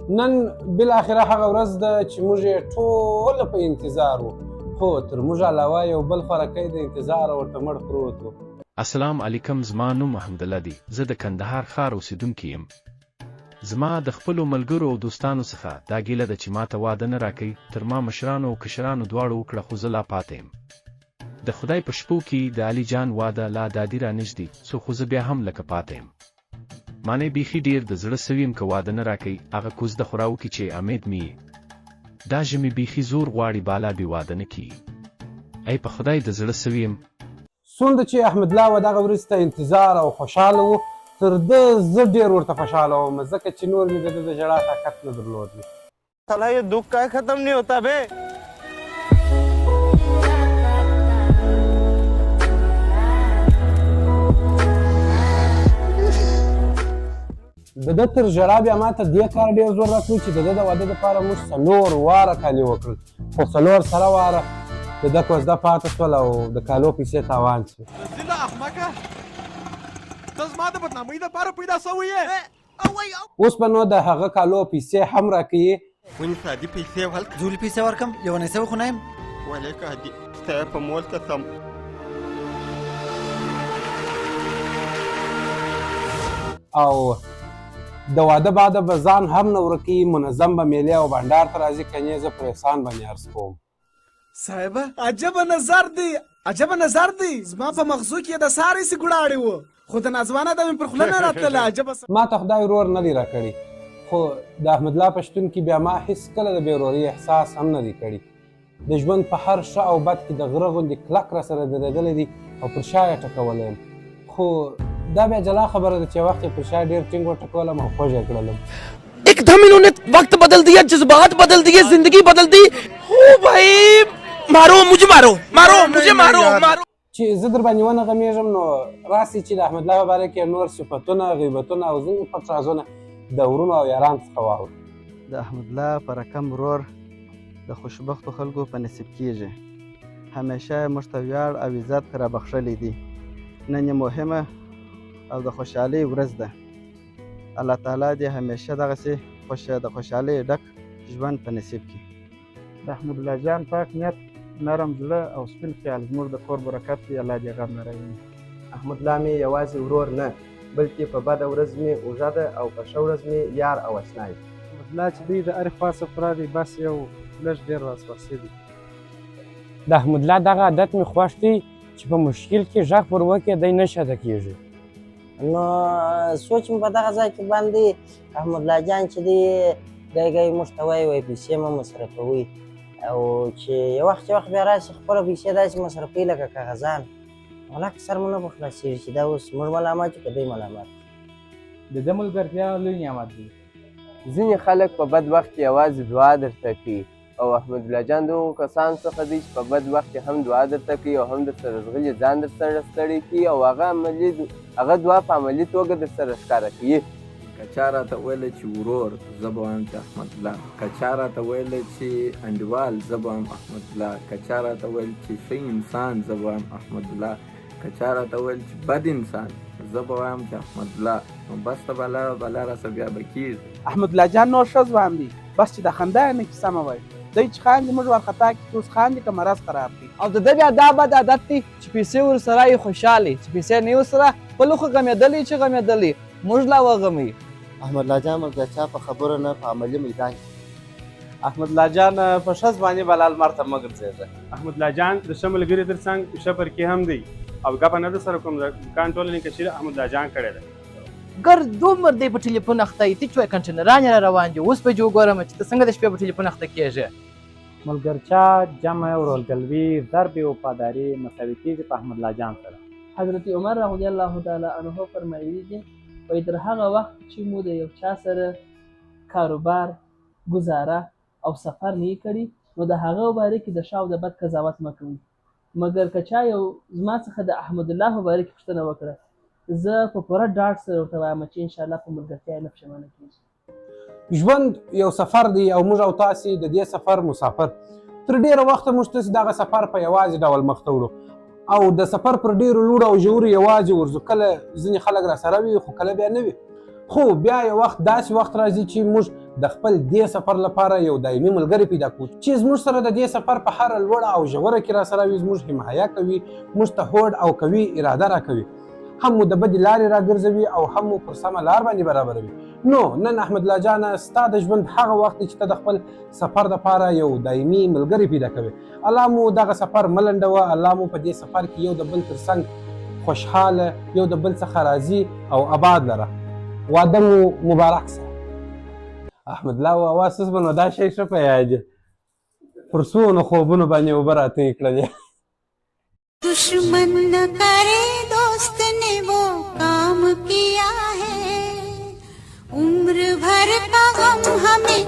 نن بالاخره هغه ورځ ده چې موږ یې ټوله په انتظار وو، خو تر موږ علاوه یو بل خورکی د انتظار ورته مړ پروت و. السلام علیکم، زما نوم محمدالله دی. زه د کندهار ښار اوسیدونکی یم. زما د خپلو ملګرو او دوستانو څخه دا ګیله ده چې ماته واده نه راکوي. تر ما مشرانو او کشرانو دواړو وکړه، خو زه لا پاته یم. د خدای په شپو کې د علي جان واده لا دادي رانږدې څو، خو زه بیا هم لکه پاته یم. مانې بیخي ډېر د زړه سوي یم که واده نه راکوي. هغه کوز د خورا وکړي چې امید مې یې دا ژمي بیخي زور غواړي بالا بې واده نه کېږي. ای په خدای د زړه سوي یم. څومره چې احمدالله و دغه ورځ ته انتظار او خوشحاله و، تر ده زه ډېر ورته خوشحاله وم، ځکه چې نور مې د ده د ژړا طاقت نه درلود. साला ये दुख का खत्म नहीं होता बे. د ده تر ژړا بیا ما ته دې کار ډېر زور راکړو چې د ده د واده دپاره موږ 4 واره کالي وکړل، خو 4 سره واره د ده کوزده پاته شول او د کالو پیسې تاوان شوې. رزیله احمقه، ته زما د بدنامۍ دپاره پیدا سوی یې. اوس به نو د هغه کالو پیسې هم راکوي. ونې سادي پیسې ولکه زولې پیسې ورکم، یوه نیسه خو نه یم. ولې که هدي ستا یې په مول ته سم. او د واده بعده به ځان هم نه ورکوي، منظم به میلې او بنډار ته راځي، کنې زه پر احسان باندې عرض کوم. صاحبه عجبه نظر دی، عجبه نظر دی. زما په مغزو کې د سارې سي ګوړاړې و، خو د نازوانه د مې پر خوله نه راتلله. عجبه ما ته خدای ورور نه دی راکړی، خو د احمدالله په شتون کې بیا ما هېڅ کله د بېورورۍ احساس هم نه دی کړی. د ژوند په هر ښه او بد کې د غره غوندې کلک راسره درېدلی دی او پر شا یې ټکولی یم. خو دا بیا جلا خبره ده چې وخت یې پر شا ډېر ټینګ وټکولم او خوږ یې کړلم. एकदम इन्होंने वक्त बदल दिया, जज्बात बदल दिए, जिंदगी बदल दी. ओ भाई मारो मुझे, मारो मारो मुझे, मारो मारो. چې زه در باندې ونه غمیږم نو راسي چې د احمدالله په باره کې نور صفتونه، غیبتونه او ځینې پټ رازونه د ورونو او یارانو څخه واورو. د احمدالله په رقم ورور د خوشبختو خلکو په نصیب کېږي. همیشه یې موږ ته ویاړ او عزت رابخښلی دی. نن یې مهمه او د خوشحالۍ ورځ ده. الله تعالی دې همیشه دغسې د خوشحالۍ ډک ژوند په نصیب کړي. د احمدالله جان پاک نیت، نرم زړه او سپین خیال زموږ د کور برکت دی. الله دې غم نه راویني. احمدالله مې یوازې ورور نه، بلکې په بده ورځ مې اوږه ده او په ښه ورځ مې یار او اشنا وي. احمدالله چې دی د هرې خوا صفرا دی، بس یو لږ ډېر وسوسې دي. د احمدالله دغه عادت مې خوښ دی چې په مشکل کې غږ پر وکړي دی نه شاته کېږي. نو سوچ مې په دغه ځای کې باندې احمدالله جان چې دی ګای ګای موږ ته وایي پیسې مه مصرفوئ، او چې یو وخت بیا راشي خپله پیسې داسې مصرفوي لکه کاغذان، غلک سر مو نه به خلاصېږي چې دا اوس موږ ملامت یو که دوی ملامت. د ده ملګرتیا لوی نعمت دی. ځینې خلک په بد وخت کې یوازې دعا درته کوي، او احمدالله جان د هغو کسانو څخه دی چې په بد وخت کې هم دعا درته کوي او هم درسره ژغلي ځان درسره ستړی کوي، او هغه دعا په عملي توګه درسره ښکاره کوي. که چا راته ویلی چې ورور، زه به وایم چې احمدالله. که چا راته ویلی چې انډیوال، زه به وایم احمدالله. که چا راته ویل چې ښه انسان، زه به وایم احمدالله. که چا راته ویل چې بد انسان، زه به وایم چې احمدالله. نو بس ته بلا راسه بیا به کېږي. احمدالله جان نور ښه ځوان دی، بس چې د خندا یې نه کیسه مه وایي. دی چې خاندي موږ ورخطا کړي، چې اوس خاندي که مرض خراب کړي. او د ده بیا دا بد عادت دی چې پیسې ورسره یې خوشحالې، چې پیسې نه یې ورسره بل خو غمېدلی چې غمېدلی، موږ لا وغموي. احمدالله جان موږ د چا په خبرو نه، په عملي میدان کې. احمدالله جان په ښه ځواني به لا لمر ته مه ګرځېږه. احمدالله جان د ښه ملګري تر څنګ ښه پر کې هم دی، او ګپه نه در سره کوم، دکان ټوله نکشي احمدالله جان کړې ده. ګرد دومره دی په ټلیفون اخته یي، ته چې وایې کنټینران یې را روان دي. اوس به چې وګورم چې ته څنګه د شپې په ټلیفون اخته کېږې. ملګرتیا، جمع، ورورګلوي، ضرب او وفاداري مساوي کېږي په احمدالله جان سره. حضرت عمر رضی الله تعالی عنه فرمایلی دي وایي تر هغه وخت چې مو د یو چا سره کاروبار، ګزاره او سفر نه کړي، نو د هغه باره کې د ښه او د بد قضاوت مه کوئ. مګر که چا یو زما څخه د احمدالله په باره کې پوښتنه وکړه، زه په پوره ډاډ سره ورته وایم چې انشاءالله په ملګرتیا یې نه پښیمانه کېږي. ژوند یو سفر دی او موږ او تاسې د دې سفر مسافر. تر ډېره وخته موږ تاسې دغه سفر په یوازې ډول مخ ته وړو، او د سفر پر ډېرو لوړو او ژورو یوازې ورځو. کله ځینې خلک راسره وي خو کله بیا نه وي، خو بیا یو وخت داسې وخت راځي چې موږ د خپل دې سفر لپاره یو دایمي ملګری پیدا کړو چې زموږ سره د دې سفر په هره لوړه او ژوره کې راسره وي، زموږ حمایه کوي، موږ ته هوډ او قوي اراده راکوي، هم مو د بدې لارې راګرځوي او هم مو پر سمه لار باندې برابروي. نو نن احمد الله جانه ستا د ژوند هغه وخت چې ته د خپل سفر دپاره یو دایمي ملګری پیدا کوي. الله مو دغه سفر مه لنډوه، الله مو په دې سفر کې یو د بل تر څنګ خوشحاله، یو د بل څخه راضي او آباد لره. واده مو مبارک سه. احمد الله ووا سس به نو دا شی ښه په یاد پر څونه خوبونو باندې اوبه راتوی کړلې. दुश्मन न करे दोस्त ने वो काम किया है, उम्र भर का गम हमें